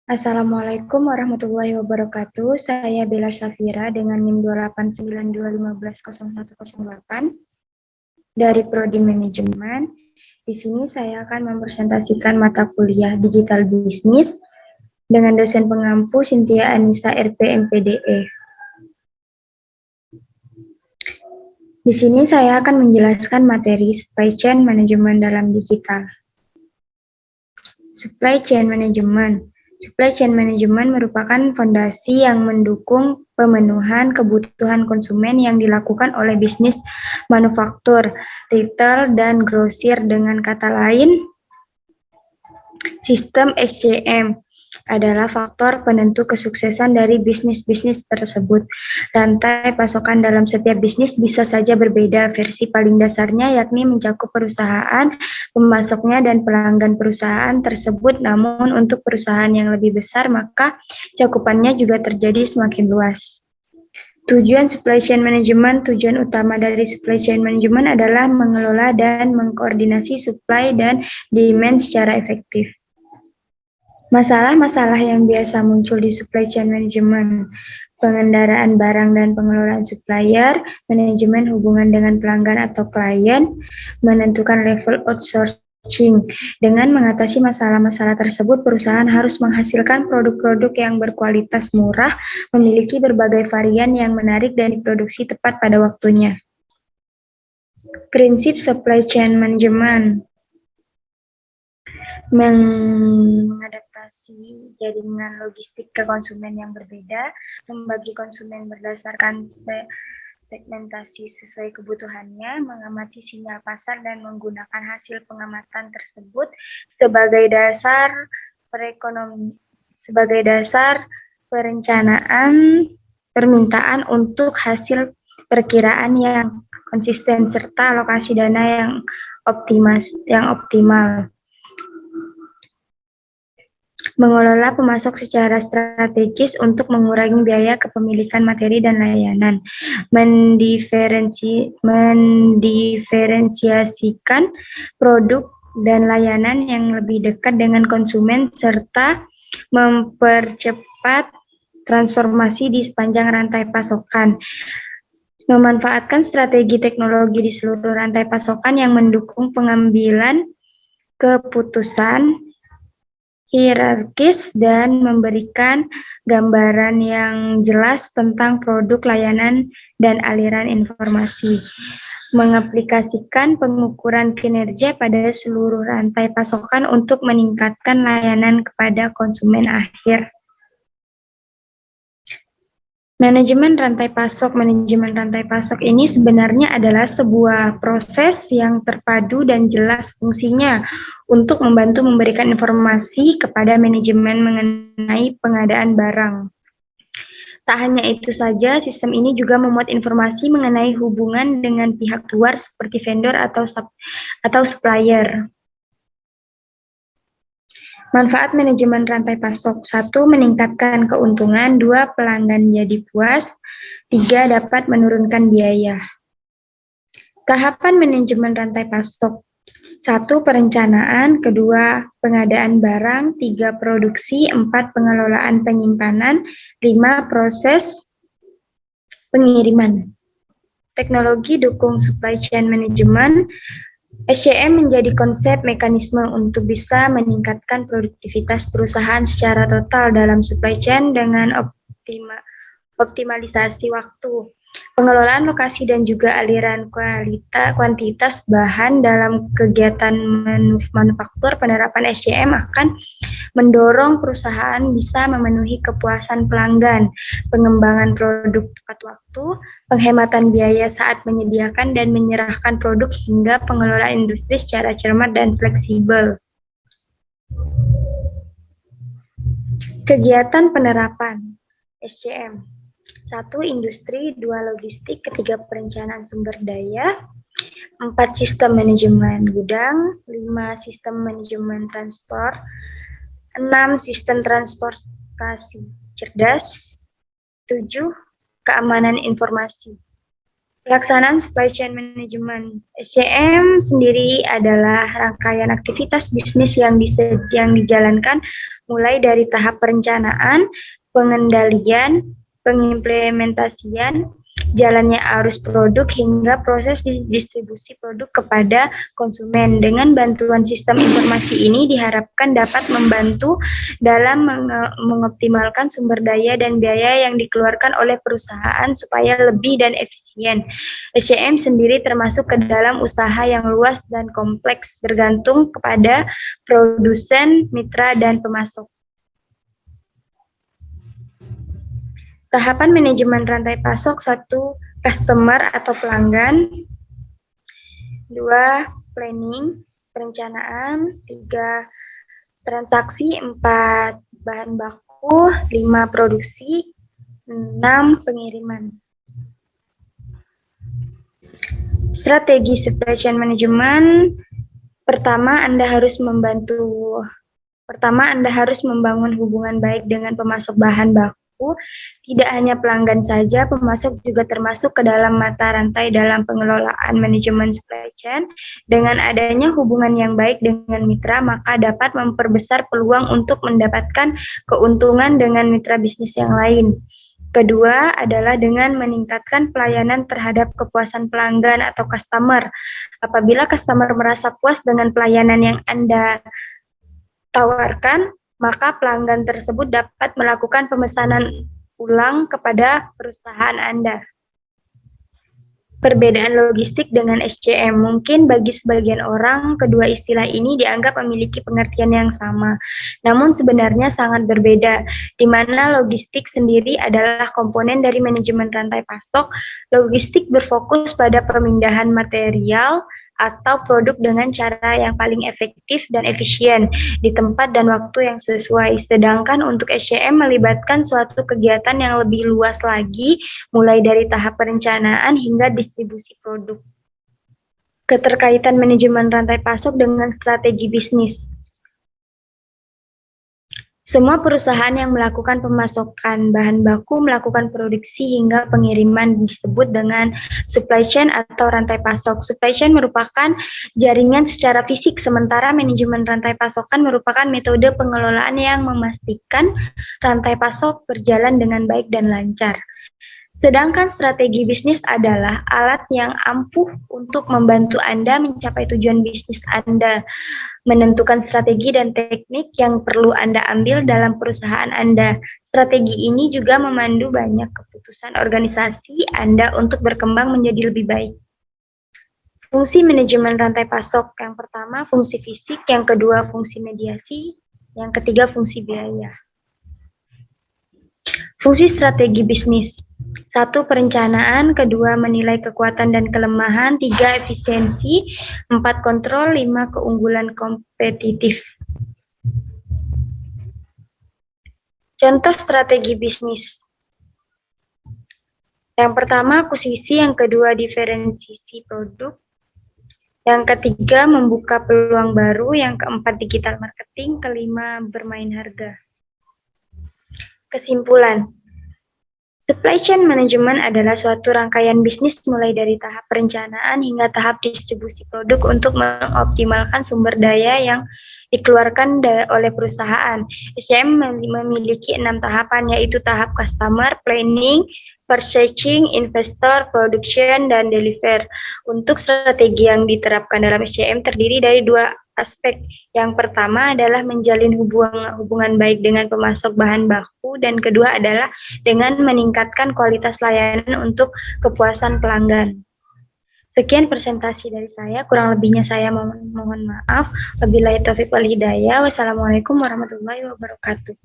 Assalamualaikum warahmatullahi wabarakatuh. Saya Bella Safira dengan NIM 28920150108 dari Prodi Manajemen. Di sini saya akan mempresentasikan mata kuliah Digital Business dengan dosen pengampu Cynthia Anissa RP MPDE. Di sini saya akan menjelaskan materi Supply Chain Management dalam digital. Supply Chain Management. Supply chain management merupakan fondasi yang mendukung pemenuhan kebutuhan konsumen yang dilakukan oleh bisnis manufaktur, retail, dan grosir. Dengan kata lain, sistem SCM adalah faktor penentu kesuksesan dari bisnis-bisnis tersebut. Rantai pasokan dalam setiap bisnis bisa saja berbeda. Versi paling dasarnya yakni mencakup perusahaan, pemasoknya, dan pelanggan perusahaan tersebut. Namun untuk perusahaan yang lebih besar, maka cakupannya juga terjadi semakin luas. Tujuan supply chain management. Tujuan utama dari supply chain management adalah mengelola dan mengkoordinasi supply dan demand secara efektif. Masalah-masalah yang biasa muncul di supply chain management: pengendaraan barang dan pengelolaan supplier, manajemen hubungan dengan pelanggan atau klien, menentukan level outsourcing. Dengan mengatasi masalah-masalah tersebut, perusahaan harus menghasilkan produk-produk yang berkualitas murah, memiliki berbagai varian yang menarik, dan diproduksi tepat pada waktunya. Prinsip supply chain management: mengadaptasi jaringan logistik ke konsumen yang berbeda, membagi konsumen berdasarkan segmentasi sesuai kebutuhannya, mengamati sinyal pasar dan menggunakan hasil pengamatan tersebut sebagai dasar perencanaan permintaan untuk hasil perkiraan yang konsisten serta alokasi dana yang optimal. Mengelola pemasok secara strategis untuk mengurangi biaya kepemilikan materi dan layanan. Mendiferensiasikan produk dan layanan yang lebih dekat dengan konsumen serta mempercepat transformasi di sepanjang rantai pasokan. Memanfaatkan strategi teknologi di seluruh rantai pasokan yang mendukung pengambilan keputusan hierarkis dan memberikan gambaran yang jelas tentang produk, layanan, dan aliran informasi. Mengaplikasikan pengukuran kinerja pada seluruh rantai pasokan untuk meningkatkan layanan kepada konsumen akhir. Manajemen rantai pasok. Manajemen rantai pasok ini sebenarnya adalah sebuah proses yang terpadu dan jelas fungsinya untuk membantu memberikan informasi kepada manajemen mengenai pengadaan barang. Tak hanya itu saja, sistem ini juga memuat informasi mengenai hubungan dengan pihak luar seperti vendor atau supplier. Manfaat manajemen rantai pasok: 1. Meningkatkan keuntungan. 2. Pelanggan jadi puas. 3. Dapat menurunkan biaya. Tahapan manajemen rantai pasok: 1. Perencanaan. 2. Pengadaan barang. 3. Produksi. 4. Pengelolaan penyimpanan. 5. Proses pengiriman. Teknologi dukung supply chain management. SCM menjadi konsep mekanisme untuk bisa meningkatkan produktivitas perusahaan secara total dalam supply chain dengan optimalisasi waktu, pengelolaan lokasi, dan juga aliran kuantitas bahan dalam kegiatan manufaktur. Penerapan SCM akan mendorong perusahaan bisa memenuhi kepuasan pelanggan, pengembangan produk tepat waktu, penghematan biaya saat menyediakan dan menyerahkan produk, hingga pengelolaan industri secara cermat dan fleksibel. Kegiatan penerapan SCM: 1. Industri. 2. Logistik. 3. Perencanaan sumber daya. 4. Sistem manajemen gudang. 5. Sistem manajemen transport. 6. Sistem transportasi cerdas. 7. Keamanan informasi. Pelaksanaan supply chain management. SCM sendiri adalah rangkaian aktivitas bisnis yang dijalankan mulai dari tahap perencanaan, pengendalian, pengimplementasian, jalannya arus produk hingga proses distribusi produk kepada konsumen. Dengan bantuan sistem informasi ini diharapkan dapat membantu dalam mengoptimalkan sumber daya dan biaya yang dikeluarkan oleh perusahaan supaya lebih dan efisien. SCM sendiri termasuk ke dalam usaha yang luas dan kompleks, bergantung kepada produsen, mitra, dan pemasok. Tahapan manajemen rantai pasok: 1. Customer atau pelanggan. 2. Planning, perencanaan. 3. Transaksi. 4. Bahan baku. 5. Produksi. 6. Pengiriman. Strategi supply chain management. Pertama, Anda harus membangun hubungan baik dengan pemasok bahan baku. Tidak hanya pelanggan saja, pemasok juga termasuk ke dalam mata rantai dalam pengelolaan manajemen supply chain. Dengan adanya hubungan yang baik dengan mitra, maka dapat memperbesar peluang untuk mendapatkan keuntungan dengan mitra bisnis yang lain. Kedua adalah dengan meningkatkan pelayanan terhadap kepuasan pelanggan atau customer. Apabila customer merasa puas dengan pelayanan yang Anda tawarkan, maka pelanggan tersebut dapat melakukan pemesanan ulang kepada perusahaan Anda. Perbedaan logistik dengan SCM. Mungkin bagi sebagian orang, kedua istilah ini dianggap memiliki pengertian yang sama. Namun sebenarnya sangat berbeda, di mana logistik sendiri adalah komponen dari manajemen rantai pasok. Logistik berfokus pada pemindahan material atau produk dengan cara yang paling efektif dan efisien di tempat dan waktu yang sesuai. Sedangkan untuk SCM melibatkan suatu kegiatan yang lebih luas lagi, mulai dari tahap perencanaan hingga distribusi produk. Keterkaitan manajemen rantai pasok dengan strategi bisnis. Semua perusahaan yang melakukan pemasokan bahan baku, melakukan produksi hingga pengiriman disebut dengan supply chain atau rantai pasok. Supply chain merupakan jaringan secara fisik, sementara manajemen rantai pasokan merupakan metode pengelolaan yang memastikan rantai pasok berjalan dengan baik dan lancar. Sedangkan strategi bisnis adalah alat yang ampuh untuk membantu Anda mencapai tujuan bisnis Anda, menentukan strategi dan teknik yang perlu Anda ambil dalam perusahaan Anda. Strategi ini juga memandu banyak keputusan organisasi Anda untuk berkembang menjadi lebih baik. Fungsi manajemen rantai pasok. Yang pertama, fungsi fisik. Yang kedua, fungsi mediasi. Yang ketiga, fungsi biaya. Fungsi strategi bisnis. 1. Perencanaan. 2. Menilai kekuatan dan kelemahan. 3. Efisiensi. 4. Kontrol. 5. Keunggulan kompetitif. Contoh strategi bisnis. Yang pertama, akuisisi. Yang kedua, diferensiasi produk. Yang ketiga, membuka peluang baru. Yang keempat, digital marketing. Kelima, bermain harga. Kesimpulan. Supply chain management adalah suatu rangkaian bisnis mulai dari tahap perencanaan hingga tahap distribusi produk untuk mengoptimalkan sumber daya yang dikeluarkan oleh perusahaan. SCM memiliki 6 tahapan, yaitu tahap customer, planning, purchasing, investor, production, dan deliver. Untuk strategi yang diterapkan dalam SCM terdiri dari 2 aspek. Yang pertama adalah menjalin hubungan baik dengan pemasok bahan baku, dan kedua adalah dengan meningkatkan kualitas layanan untuk kepuasan pelanggan. Sekian presentasi dari saya, kurang lebihnya saya mohon maaf. Wabillahi taufiq wal hidayah. Wassalamualaikum warahmatullahi wabarakatuh.